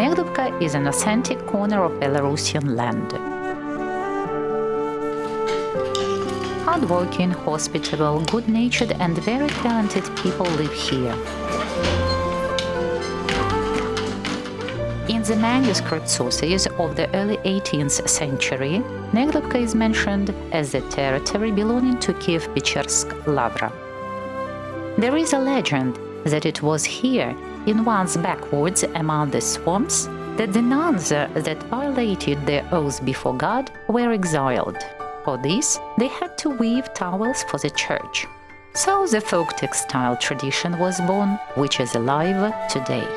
Negliubka is an authentic corner of Belarusian land. Hardworking, hospitable, good-natured and very talented people live here. In the manuscript sources of the early 18th century, Negliubka is mentioned as the territory belonging to Kiev-Pechersk-Lavra. There is a legend that it was here, in one's backwoods among the swamps, that the nuns that violated their oath before God were exiled. For this, they had to weave towels for the church. So the folk textile tradition was born, which is alive today.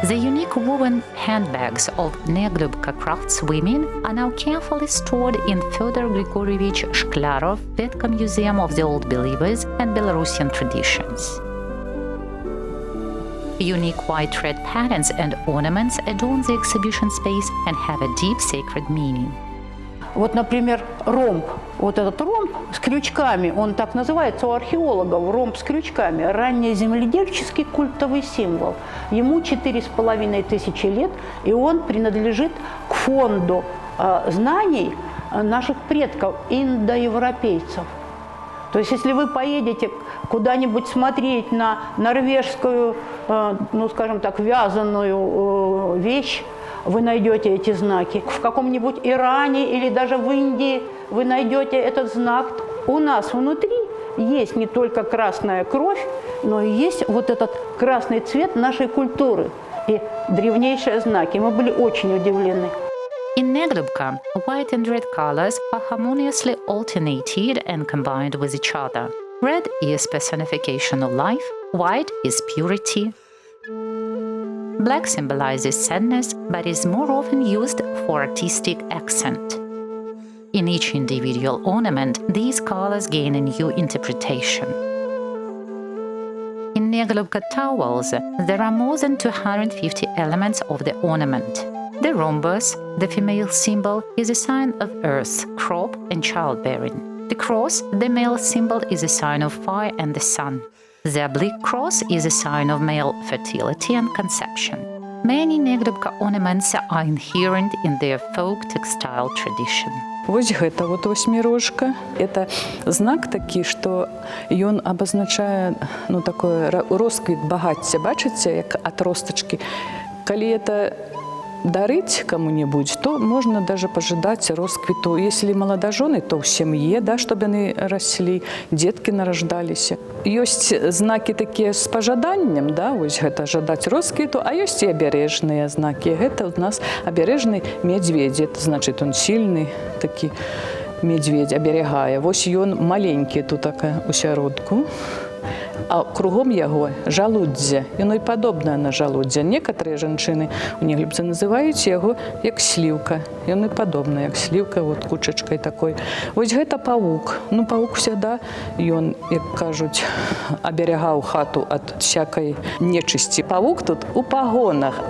The unique woven handbags of Negliubka craftswomen are now carefully stored in Fyodor Grigorievich Shklarov Vetka Museum of the Old Believers and Belarusian Traditions. Unique white thread patterns and ornaments adorn the exhibition space and have a deep sacred meaning. Вот, например, ромб. Вот этот ромб с крючками, он так называется у археологов, ромб с крючками, раннеземледельческий культовый символ. Ему 4500 лет, и он принадлежит к фонду знаний наших предков, индоевропейцев. То есть, если вы поедете куда-нибудь смотреть на норвежскую, ну, скажем так, вязаную вещь, вы найдете эти знаки. В каком-нибудь Иране или даже в Индии вы найдете этот знак. У нас внутри есть не только красная кровь, но и есть вот этот красный цвет нашей культуры и древнейшие знаки. Мы были очень удивлены. In Negliubka, white and red colors are harmoniously alternated and combined with each other. Red is personification of life, white is purity. Black symbolizes sadness, but is more often used for artistic accent. In each individual ornament, these colors gain a new interpretation. In Negliubka towels, there are more than 250 elements of the ornament. The rhombus, the female symbol, is a sign of earth, crop, and childbearing. The cross, the male symbol, is a sign of fire and the sun. The oblique cross is a sign of male fertility and conception. Many Negliubka ornaments are inherent in their folk textile tradition. Вось гэта вот восьмірожка. Это знак такі, што ён абазначае, ну, такое росквіт багацця. Бачыце, як ад ростачкі. Калі это дарыць кому-нибудь, то можно даже пожидать росквіту. Если молодожены, то в семье, да, чтобы они росли, детки нарождались. Есть знаки такие с пожаданнем, да, вот это жадать росквіту, а есть и обережные знаки. Это у нас обережный медведь, это значит он сильный, такий медведь, оберегая. Вот он маленький тут такая у сяродку. А кругом яго жалуддзе, яно і падобнае на жалуддзе. Некаторыя жанчыны у Неглюбцы называюць яго як сліўка. Яно і падобнае, як сліўка, вот кучачкай такой. Вось гэта павук. Ну, павук всегда, ён, як кажуць, аберягаў хату ад всякай нечысці. Павук тут у пагонах.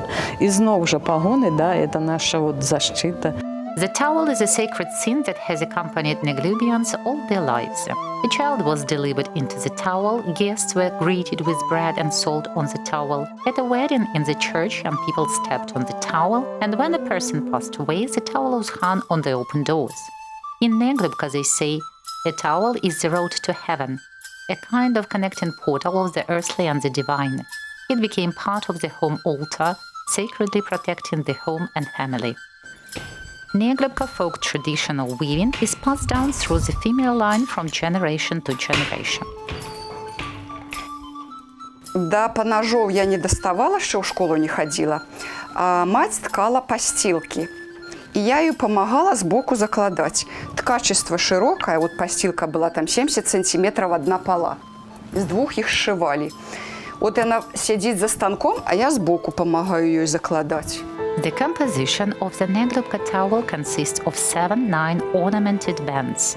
І зноў жа пагоны, да, это наша вот защита. The towel is a sacred scene that has accompanied Negliubians all their lives. A child was delivered into the towel, guests were greeted with bread and salt on the towel. At a wedding in the church, young people stepped on the towel, and when a person passed away, the towel was hung on the open doors. In Negliubka, they say, a towel is the road to heaven, a kind of connecting portal of the earthly and the divine. It became part of the home altar, sacredly protecting the home and family. Negliubka folk traditional weaving is passed down through the female line from generation to generation. Да панажоў я не даставала, що в школу не ходила, а мать ткала постилки. И я ее помогала сбоку закладать. Ткачество широкое, вот постилка была там 70 сантиметров одна пола. Из двух их сшивали. Вот она сидит за станком, а я сбоку помогаю ее закладать. The composition of the Negliubka towel consists of 7-9 ornamented bands.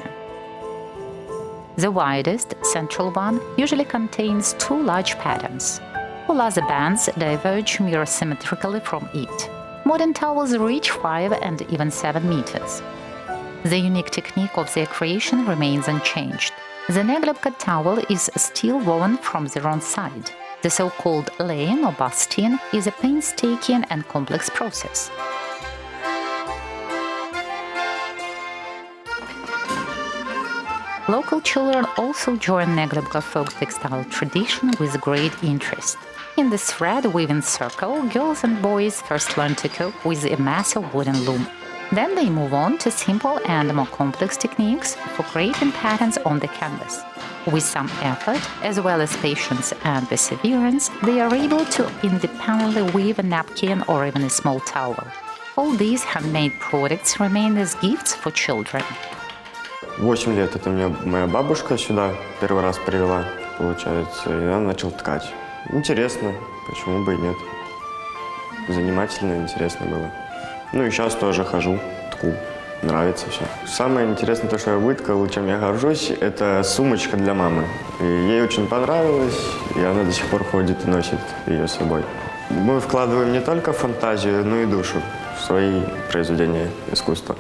The widest, central one, usually contains 2 large patterns. All other bands diverge mirror symmetrically from it. Modern towels reach 5 and even 7 meters. The unique technique of their creation remains unchanged. The Negliubka towel is still woven from the wrong side. The so-called laying or basting is a painstaking and complex process. Local children also join Negliubka folk textile tradition with great interest. In the thread weaving circle, girls and boys first learn to cope with a massive wooden loom. Then they move on to simple and more complex techniques for creating patterns on the canvas. With some effort, as well as patience and perseverance, they are able to independently weave a napkin or even a small towel. All these handmade products remain as gifts for children. 8 лет это меня моя бабушка сюда первый раз привела, получается, и я начал ткать. Интересно, почему бы и нет. Занимательно, интересно было. Ну и сейчас тоже хожу, тку, нравится все. Самое интересное, то, что я выткал, чем я горжусь, это сумочка для мамы. И ей очень понравилось, и она до сих пор ходит и носит ее с собой. Мы вкладываем не только фантазию, но и душу в свои произведения искусства.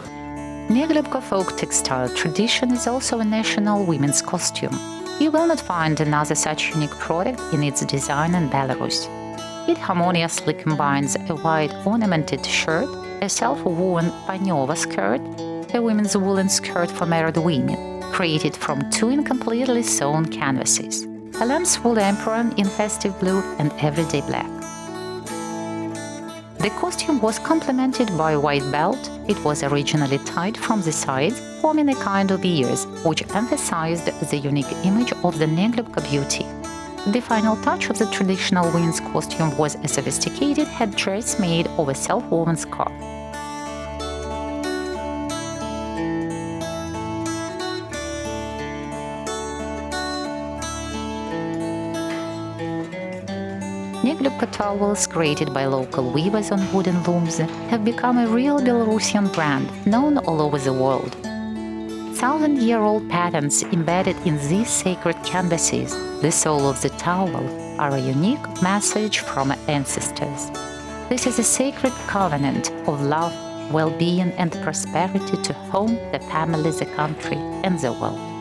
Negliubka folk textile tradition is also a national women's costume. You will not find another such unique product in its design in Belarus. It harmoniously combines a white ornamented shirt, a self-woven panova skirt, a women's woolen skirt for married women, created from 2 incompletely sewn canvases, a lamb's wool apron in festive blue and everyday black. The costume was complemented by a white belt. It was originally tied from the sides, forming a kind of ears, which emphasized the unique image of the Negliubka beauty. The final touch of the traditional women's costume was a sophisticated headdress made of a self-woven scarf. Negliubka towels created by local weavers on wooden looms have become a real Belarusian brand known all over the world. 1,000-year-old patterns embedded in these sacred canvases, the soul of the towel, are a unique message from our ancestors. This is a sacred covenant of love, well-being and prosperity to home, the family, the country and the world.